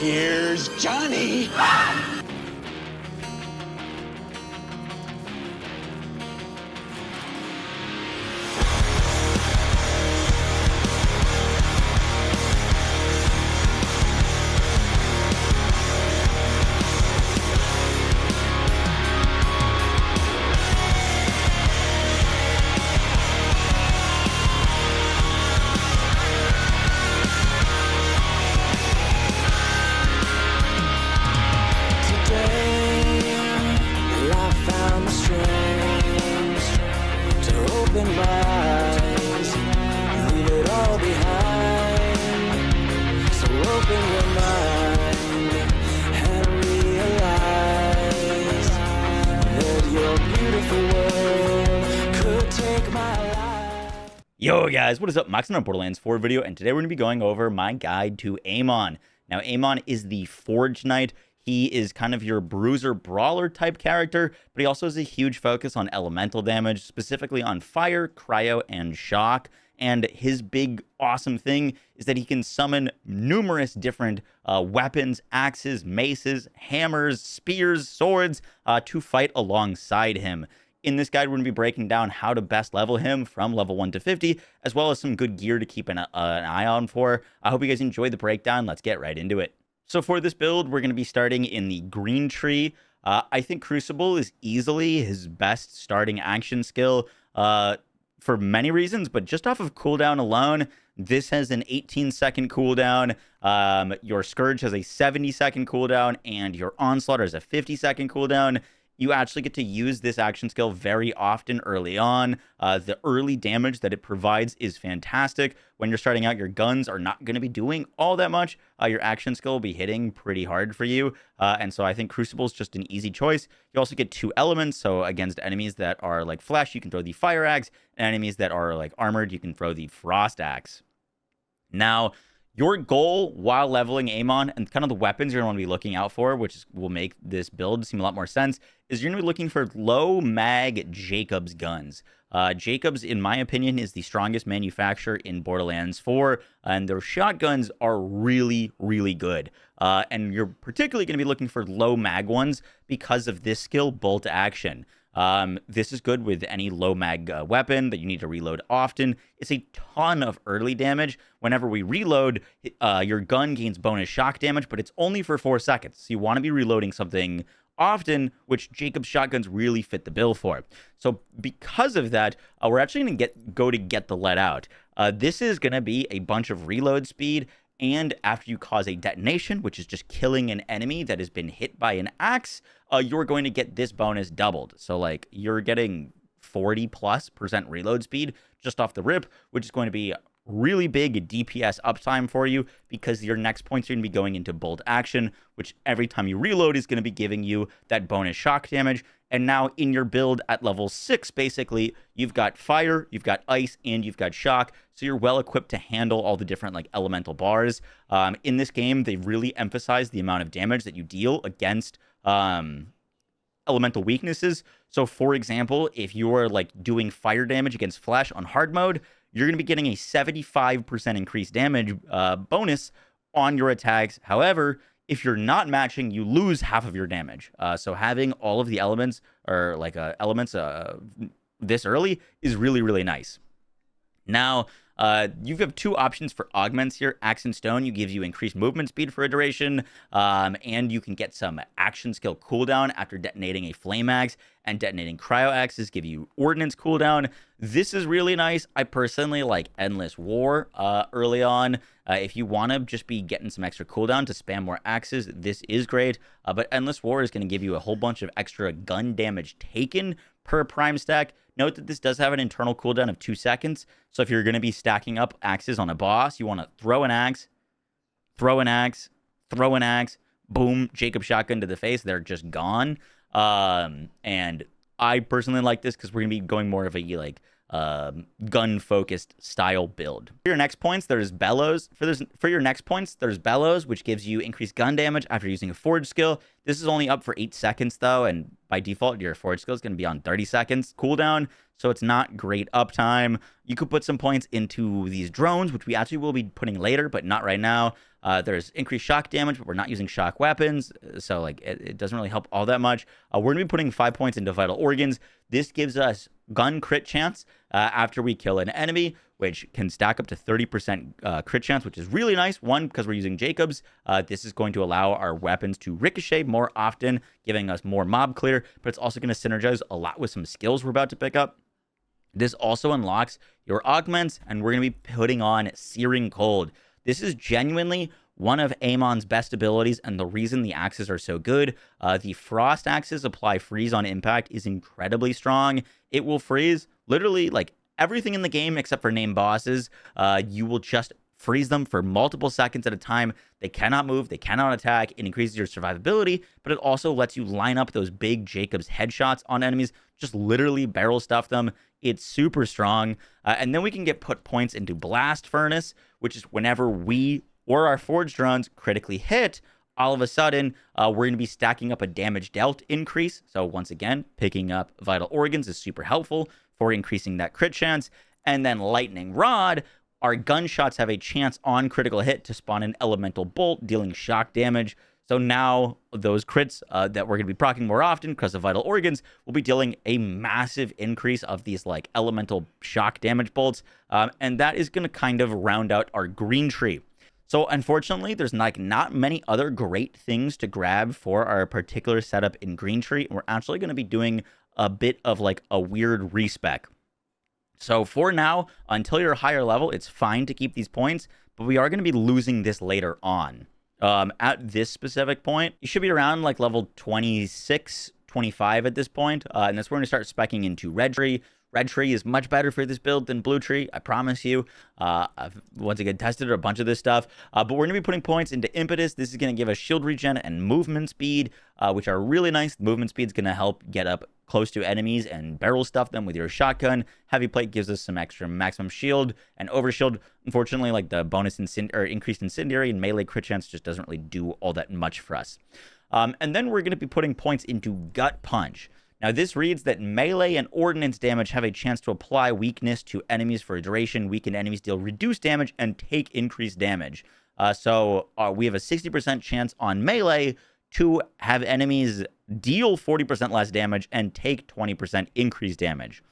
Here's Johnny. Yo guys, what is up? Max on a Borderlands 4 video, and today we're going to be going over my guide to Amon. Now, Amon is the Forge Knight. He is kind of your bruiser brawler type character, but he also has a huge focus on elemental damage, specifically on fire, cryo, and shock. And his big awesome thing is that he can summon numerous different weapons, axes, maces, hammers, spears, swords to fight alongside him. In this guide, we're going to be breaking down how to best level him from level 1 to 50, as well as some good gear to keep an eye on for. I hope you guys enjoyed the breakdown. Let's get right into it. So for this build, we're going to be starting in the green tree. I think Crucible is easily his best starting action skill for many reasons, but just off of cooldown alone, this has an 18-second cooldown. Your Scourge has a 70-second cooldown, and your Onslaught has a 50-second cooldown. You actually get to use this action skill very often early on. The early damage that it provides is fantastic. When you're starting out, your guns are not going to be doing all that much. Your action skill will be hitting pretty hard for you. And so I think Crucible is just an easy choice. You also get 2 elements. So against enemies that are like flesh, you can throw the Fire Axe. And enemies that are like armored, you can throw the Frost Axe. Now, your goal while leveling Amon, and kind of the weapons you're going to want to be looking out for, which will make this build seem a lot more sense, is you're going to be looking for low mag Jakobs guns. Jakobs, in my opinion, is the strongest manufacturer in Borderlands 4, and their shotguns are really, really good. And you're particularly going to be looking for low mag ones because of this skill, Bolt Action. This is good with any low mag weapon that you need to reload often. It's a ton of early damage. Whenever we reload, your gun gains bonus shock damage, but it's only for 4 seconds. So you want to be reloading something often, which Jakobs shotguns really fit the bill for. So because of that, we're actually going to go to get the let out. This is going to be a bunch of reload speed. And after you cause a detonation, which is just killing an enemy that has been hit by an axe, you're going to get this bonus doubled. So like you're getting 40+% reload speed just off the rip, which is going to be really big DPS uptime for you because your next points are going to be going into Bolt Action, which every time you reload is going to be giving you that bonus shock damage. And now in your build at level 6, basically, you've got fire, you've got ice, and you've got shock. So you're well equipped to handle all the different like elemental bars. In this game, they really emphasize the amount of damage that you deal against elemental weaknesses. So for example, if you're like doing fire damage against flesh on hard mode, you're going to be getting a 75% increased damage bonus on your attacks. However, if you're not matching, you lose half of your damage. So having all of the elements or like elements this early is really, really nice. Now, you have 2 options for augments here. Axe and Stone gives you increased movement speed for a duration, and you can get some action skill cooldown after detonating a flame axe, and detonating cryo axes give you ordnance cooldown. This is really nice. I personally like Endless War early on. If you want to just be getting some extra cooldown to spam more axes, this is great. But Endless War is going to give you a whole bunch of extra gun damage taken per prime stack. Note that this does have an internal cooldown of 2 seconds. So if you're going to be stacking up axes on a boss, you want to throw an axe, throw an axe, throw an axe, boom, Jakobs shotgun to the face. They're just gone. And I personally like this because we're going to be going more of a like gun-focused style build. For your next points, there's Bellows. For your next points, there's Bellows, which gives you increased gun damage after using a Forge skill. This is only up for 8 seconds, though, and by default, your Forge skill is going to be on 30 seconds cooldown, so it's not great uptime. You could put some points into these drones, which we actually will be putting later, but not right now. There's increased shock damage, but we're not using shock weapons, so like it doesn't really help all that much. We're gonna be putting 5 points into vital organs. This gives us gun crit chance after we kill an enemy, which can stack up to 30% crit chance, which is really nice. One, because we're using Jakobs. This is going to allow our weapons to ricochet more often, giving us more mob clear, but it's also going to synergize a lot with some skills we're about to pick up. This also unlocks your augments, and we're going to be putting on Searing Cold. This is genuinely one of Amon's best abilities, and the reason the axes are so good. The frost axes apply freeze on impact is incredibly strong. It will freeze literally like everything in the game except for named bosses. You will just freeze them for multiple seconds at a time. They cannot move, they cannot attack. It increases your survivability, but it also lets you line up those big Jakobs headshots on enemies, just literally barrel stuff them. It's super strong. And then we can get put points into Blast Furnace, which is whenever we or our forged drones critically hit, all of a sudden, we're going to be stacking up a damage dealt increase. So once again, picking up vital organs is super helpful for increasing that crit chance. And then Lightning Rod, our gunshots have a chance on critical hit to spawn an elemental bolt, dealing shock damage. So now those crits that we're going to be proccing more often because of vital organs will be dealing a massive increase of these like elemental shock damage bolts. And that is going to kind of round out our green tree. So unfortunately, there's like not many other great things to grab for our particular setup in green tree. And we're actually going to be doing a bit of like a weird respec. So for now, until you're a higher level, it's fine to keep these points, but we are going to be losing this later on. At this specific point, you should be around like level 26, 25 at this point. And that's where we're going to start speccing into red tree. Red tree is much better for this build than blue tree, I promise you. I've once again tested a bunch of this stuff, but we're going to be putting points into impetus. This is going to give us shield regen and movement speed, which are really nice. Movement speed is going to help get up close to enemies and barrel stuff them with your shotgun. Heavy plate gives us some extra maximum shield, and overshield, unfortunately, like the bonus increased incendiary and melee crit chance just doesn't really do all that much for us. And then we're going to be putting points into gut punch. Now, this reads that melee and ordnance damage have a chance to apply weakness to enemies for a duration. Weakened enemies deal reduced damage and take increased damage. So we have a 60% chance on melee to have enemies deal 40% less damage and take 20% increased damage.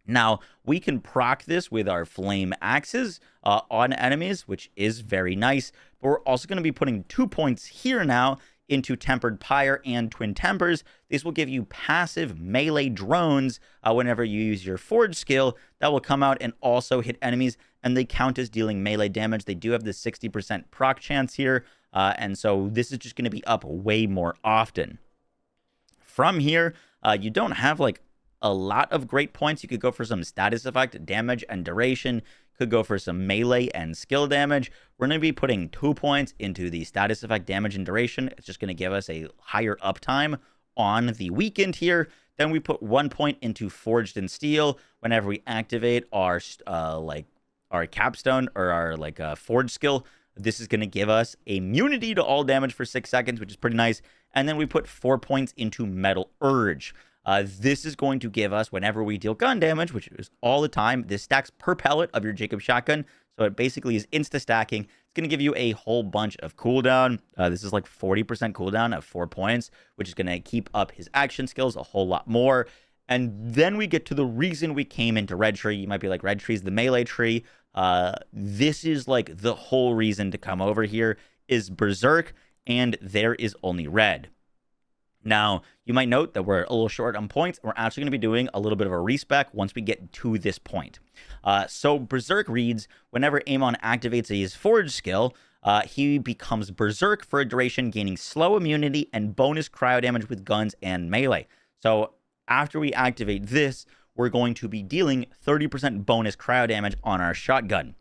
Now, we can proc this with our flame axes on enemies, which is very nice. But we're also going to be putting 2 points here now into Tempered Pyre and Twin Tempers. This will give you passive melee drones whenever you use your Forge skill that will come out and also hit enemies, and they count as dealing melee damage. They do have the 60% proc chance here, and so this is just going to be up way more often. From here, you don't have like a lot of great points. You could go for some status effect, damage, and duration. Could go for some melee and skill damage. We're going to be putting 2 points into the status effect, damage, and duration. It's just going to give us a higher uptime on the weekend here. Then we put 1 point into Forged in Steel whenever we activate our our capstone or our Forge skill. This is going to give us immunity to all damage for 6 seconds, which is pretty nice. And then we put 4 points into Metal Urge. This is going to give us, whenever we deal gun damage, which is all the time, this stacks per pellet of your Jakobs shotgun. So it basically is insta-stacking. It's going to give you a whole bunch of cooldown. This is like 40% cooldown of 4 points, which is going to keep up his action skills a whole lot more. And then we get to the reason we came into red tree. You might be like, red tree is the melee tree. This is like the whole reason to come over here is Berserk, and there is only red. Now, you might note that we're a little short on points. We're actually going to be doing a little bit of a respec once we get to this point. So Berserk reads, whenever Amon activates his Forge skill, he becomes Berserk for a duration, gaining slow immunity and bonus cryo damage with guns and melee. So after we activate this, we're going to be dealing 30% bonus cryo damage on our shotgun.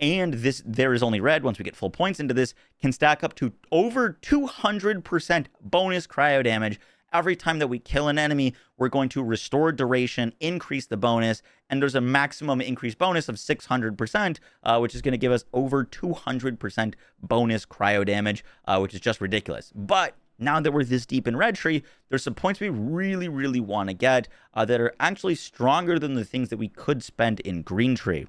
And this, there is only red, once we get full points into this, can stack up to over 200% bonus cryo damage. Every time that we kill an enemy, we're going to restore duration, increase the bonus, and there's a maximum increased bonus of 600%, which is going to give us over 200% bonus cryo damage, which is just ridiculous. But now that we're this deep in red tree, there's some points we really, really want to get that are actually stronger than the things that we could spend in green tree.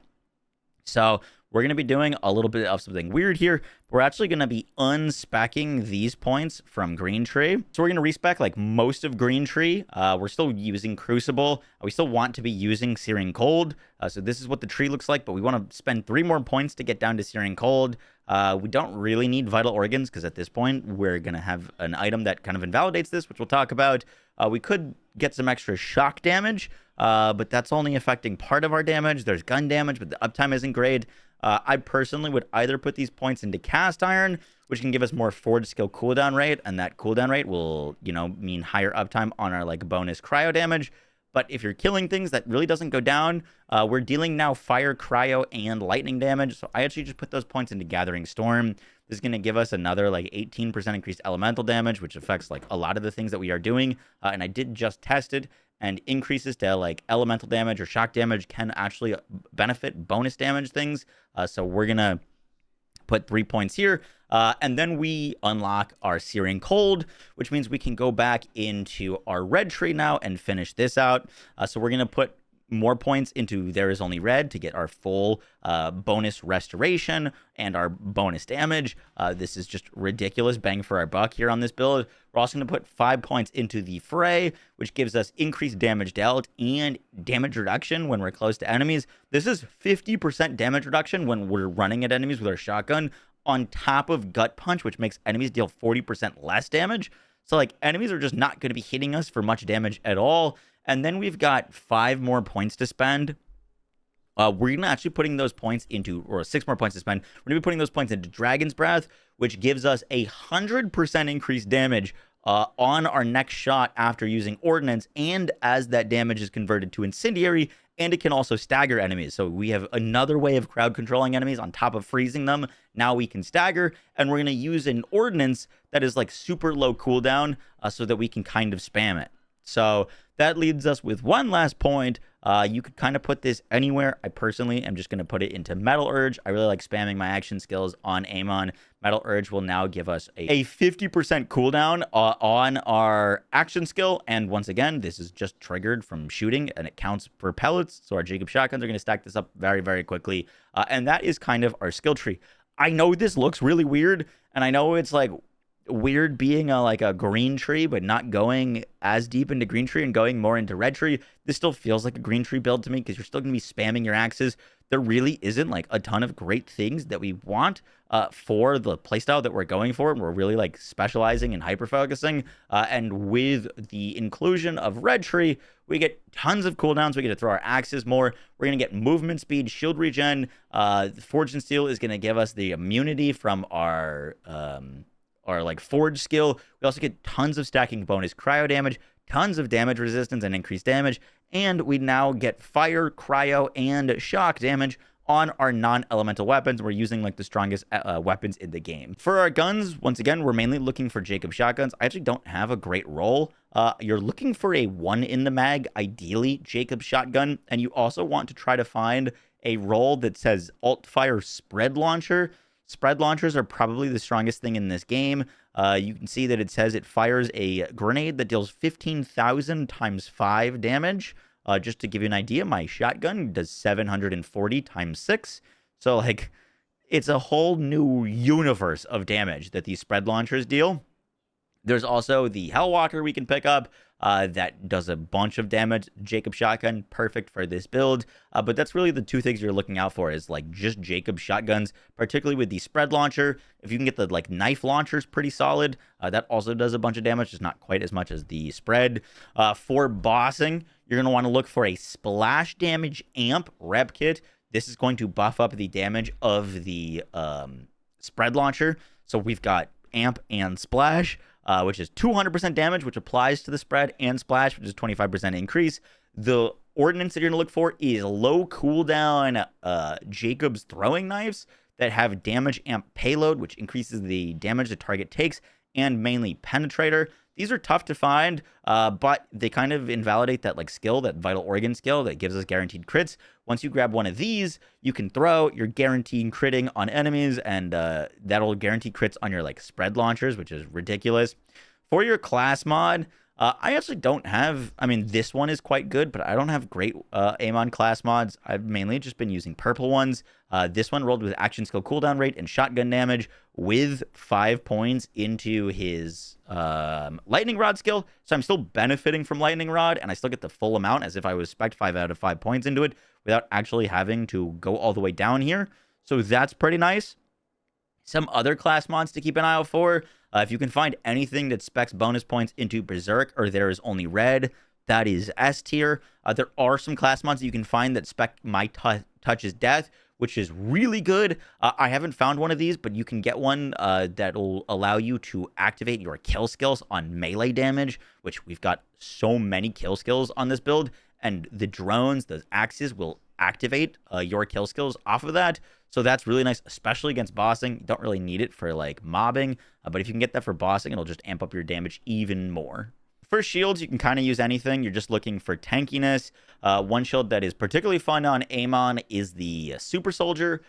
So we're going to be doing a little bit of something weird here. We're actually going to be unspecking these points from Green Tree. So we're going to respec like most of Green Tree. We're still using Crucible. We still want to be using Searing Cold. So this is what the tree looks like, but we want to spend 3 more points to get down to Searing Cold. We don't really need Vital Organs because at this point, we're going to have an item that kind of invalidates this, which we'll talk about. We could get some extra shock damage, but that's only affecting part of our damage. There's gun damage, but the uptime isn't great. I personally would either put these points into Cast Iron, which can give us more Forge skill cooldown rate, and that cooldown rate will, mean higher uptime on our like bonus cryo damage. But if you're killing things, that really doesn't go down. We're dealing now fire, cryo, and lightning damage. So I actually just put those points into Gathering Storm. This is going to give us another like 18% increased elemental damage, which affects like a lot of the things that we are doing. And I did just test it, and increases to like elemental damage or shock damage can actually benefit bonus damage things. So we're going to put 3 points here. And then we unlock our Searing Cold, which means we can go back into our red tree now and finish this out. So we're going to put more points into There Is Only Red to get our full bonus restoration and our bonus damage. This is just ridiculous bang for our buck here on this build. We're also going to put 5 points into the Fray, which gives us increased damage dealt and damage reduction when we're close to enemies. This is 50% damage reduction when we're running at enemies with our shotgun, on top of Gut Punch, which makes enemies deal 40% less damage. So like enemies are just not going to be hitting us for much damage at all. And then we've got 5 more points to spend. We're going to actually putting those points into, or 6 more points to spend. We're going to be putting those points into Dragon's Breath, which gives us 100% increased damage on our next shot after using Ordnance, and as that damage is converted to Incendiary, and it can also stagger enemies. So we have another way of crowd controlling enemies on top of freezing them. Now we can stagger, and we're going to use an Ordnance that is like super low cooldown so that we can kind of spam it. So that leaves us with one last point. You could kind of put this anywhere. I personally am just going to put it into Metal Urge. I really like spamming my action skills on Amon. Metal Urge will now give us a 50% cooldown on our action skill. And once again, this is just triggered from shooting, and it counts for pellets. So our Jakobs shotguns are going to stack this up very, very quickly. And that is kind of our skill tree. I know this looks really weird, and I know it's like weird being like a green tree but not going as deep into green tree and going more into red tree. This still feels like a green tree build to me because you're still going to be spamming your axes. There really isn't like a ton of great things that we want for the playstyle that we're going for. We're really like specializing and hyper focusing, and with the inclusion of red tree, we get tons of cooldowns. We get to throw our axes more. We're going to get movement speed, shield regen. Forge and Steel is going to give us the immunity from our like Forge skill. We also get tons of stacking bonus cryo damage, tons of damage resistance and increased damage, and we now get fire, cryo, and shock damage on our non-elemental weapons. We're using like the strongest weapons in the game. For our guns, once again, we're mainly looking for Jakobs shotguns. I actually don't have a great roll. You're looking for a 1 in the mag, ideally Jakobs shotgun, and you also want to try to find a roll that says alt fire spread launcher. Spread launchers are probably the strongest thing in this game. You can see that it says it fires a grenade that deals 15,000 times 5 damage. Just to give you an idea, my shotgun does 740 times 6. So, like, it's a whole new universe of damage that these spread launchers deal. There's also the Hellwalker we can pick up that does a bunch of damage. Jakobs shotgun, perfect for this build. But that's really the 2 things you're looking out for is like just Jakobs shotguns, particularly with the spread launcher. If you can get the like knife launchers pretty solid, that also does a bunch of damage, just not quite as much as the spread. For bossing, you're going to want to look for a splash damage amp rep kit. This is going to buff up the damage of the spread launcher. So we've got amp and splash, which is 200% damage, which applies to the spread, and splash, which is 25% increase. The ordnance that you're going to look for is low cooldown Jakobs throwing knives that have damage amp payload, which increases the damage the target takes, and mainly penetrator. These are tough to find, but they kind of invalidate that like skill, that vital organ skill that gives us guaranteed crits. Once you grab one of these, you can throw, you're guaranteed critting on enemies, and that'll guarantee crits on your like spread launchers, which is ridiculous. For your class mod, I actually don't have, I mean, this one is quite good, but I don't have great Amon class mods. I've mainly just been using purple ones. This one rolled with action skill cooldown rate and shotgun damage with 5 points into his lightning rod skill. So I'm still benefiting from lightning rod, and I still get the full amount as if I was spec'd 5 out of 5 points into it without actually having to go all the way down here. So that's pretty nice. Some other class mods to keep an eye out for. If you can find anything that specs bonus points into Berserk or there is only red, that is S tier. There are some class mods that you can find that spec My Touch is Death, which is really good. I haven't found one of these, but you can get one that'll allow you to activate your kill skills on melee damage, which we've got so many kill skills on this build, and the drones, the axes will activate your kill skills off of that. So that's really nice, especially against bossing. You don't really need it for like mobbing, but if you can get that for bossing, it'll just amp up your damage even more. For shields, you can kind of use anything. You're just looking for tankiness. One shield that is particularly fun on Amon is the Super Soldier.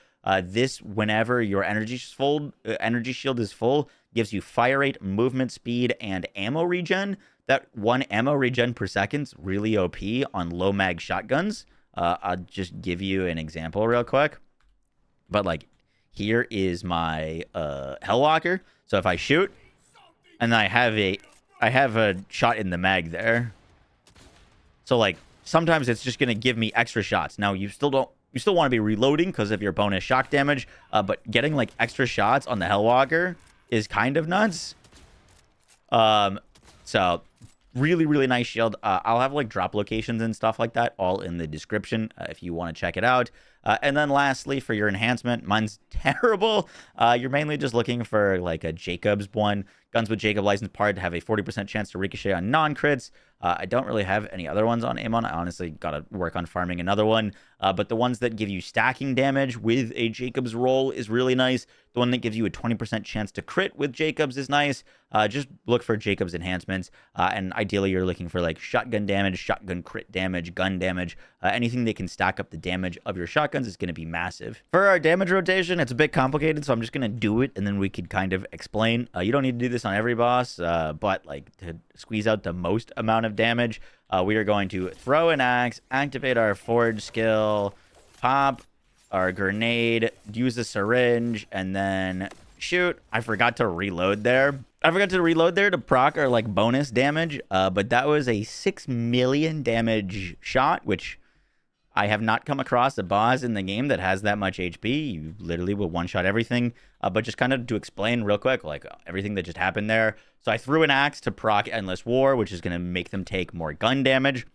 This, whenever your energy shield is full, gives you fire rate, movement speed, and ammo regen. That 1 ammo regen per second is really OP on low mag shotguns. I'll just give you an example real quick. But like, here is my Hellwalker. So if I shoot, and then I have a shot in the mag there. So like, sometimes it's just gonna give me extra shots. Now you still want to be reloading because of your bonus shock damage. But getting like extra shots on the Hellwalker is kind of nuts. So really, really nice shield. I'll have like drop locations and stuff like that all in the description if you want to check it out. And then lastly, for your enhancement, mine's terrible. You're mainly just looking for like a Jakobs one. Guns with Jacob license part have a 40% chance to ricochet on non-crits. I don't really have any other ones on Amon. I honestly got to work on farming another one. But the ones that give you stacking damage with a Jakobs roll is really nice. The one that gives you a 20% chance to crit with Jakobs is nice. Just look for Jakobs enhancements. And ideally, you're looking for like shotgun damage, shotgun crit damage, gun damage. Anything that can stack up the damage of your shotguns is going to be massive. For our damage rotation, it's a bit complicated, so I'm just going to do it, and then we could kind of explain. You don't need to do this on every boss, but like to squeeze out the most amount of damage, we are going to throw an axe, activate our forge skill, pop our grenade, use a syringe, and then shoot. I forgot to reload there. To proc our like bonus damage, but that was a 6 million damage shot, which I have not come across a boss in the game that has that much HP. You literally will one-shot everything. But just kind of to explain real quick, like everything that just happened there. So I threw an axe to proc Endless War, which is going to make them take more gun damage.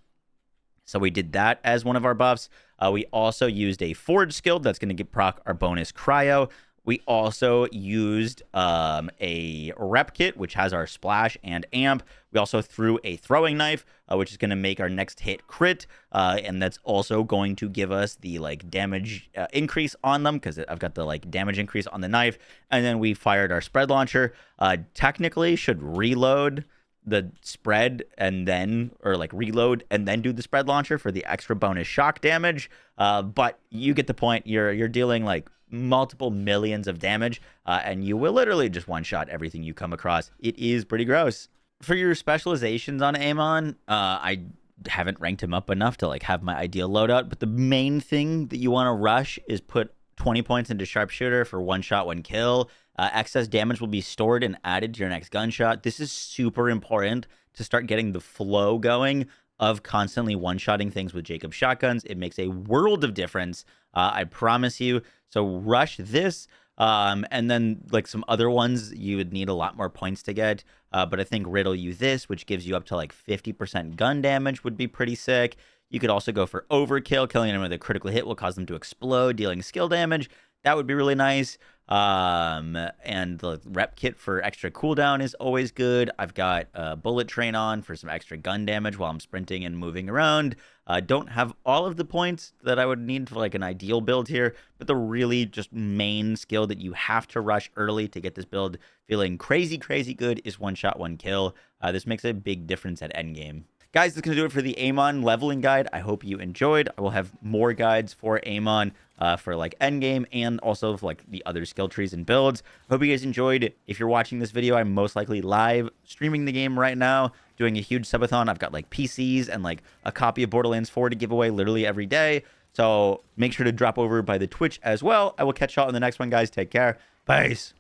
So we did that as one of our buffs. We also used a Forge skill that's going to get proc our bonus Cryo. We also used a rep kit, which has our splash and amp. We also threw a throwing knife, which is going to make our next hit crit. And that's also going to give us the like damage increase on them, because I've got the like damage increase on the knife. And then we fired our spread launcher. Technically should reload the spread and then, or like reload and then do the spread launcher for the extra bonus shock damage. But you get the point. You're dealing like multiple millions of damage, and you will literally just one-shot everything you come across. It is pretty gross. For your specializations on Amon, I haven't ranked him up enough to like have my ideal loadout, but the main thing that you want to rush is put 20 points into sharpshooter for one shot, one kill. Excess damage will be stored and added to your next gunshot. This is super important to start getting the flow going of constantly one-shotting things with Jakobs shotguns. It makes a world of difference, I promise you. So rush this, and then like some other ones you would need a lot more points to get. But I think riddle you this, which gives you up to like 50% gun damage, would be pretty sick. You could also go for overkill. Killing them with a critical hit will cause them to explode, dealing skill damage. That would be really nice. And the rep kit for extra cooldown is always good. I've got bullet train on for some extra gun damage while I'm sprinting and moving around. Don't have all of the points that I would need for like an ideal build here, but the really just main skill that you have to rush early to get this build feeling crazy, crazy good is one shot, one kill. This makes a big difference at endgame. guys, that's going to do it for the Amon leveling guide. I hope you enjoyed. I will have more guides for Amon for like endgame and also for like the other skill trees and builds. Hope you guys enjoyed. If you're watching this video, I'm most likely live streaming the game right now, doing a huge subathon. I've got like PCs and like a copy of Borderlands 4 to give away literally every day. So make sure to drop over by the Twitch as well. I will catch y'all in the next one, guys. Take care. Peace.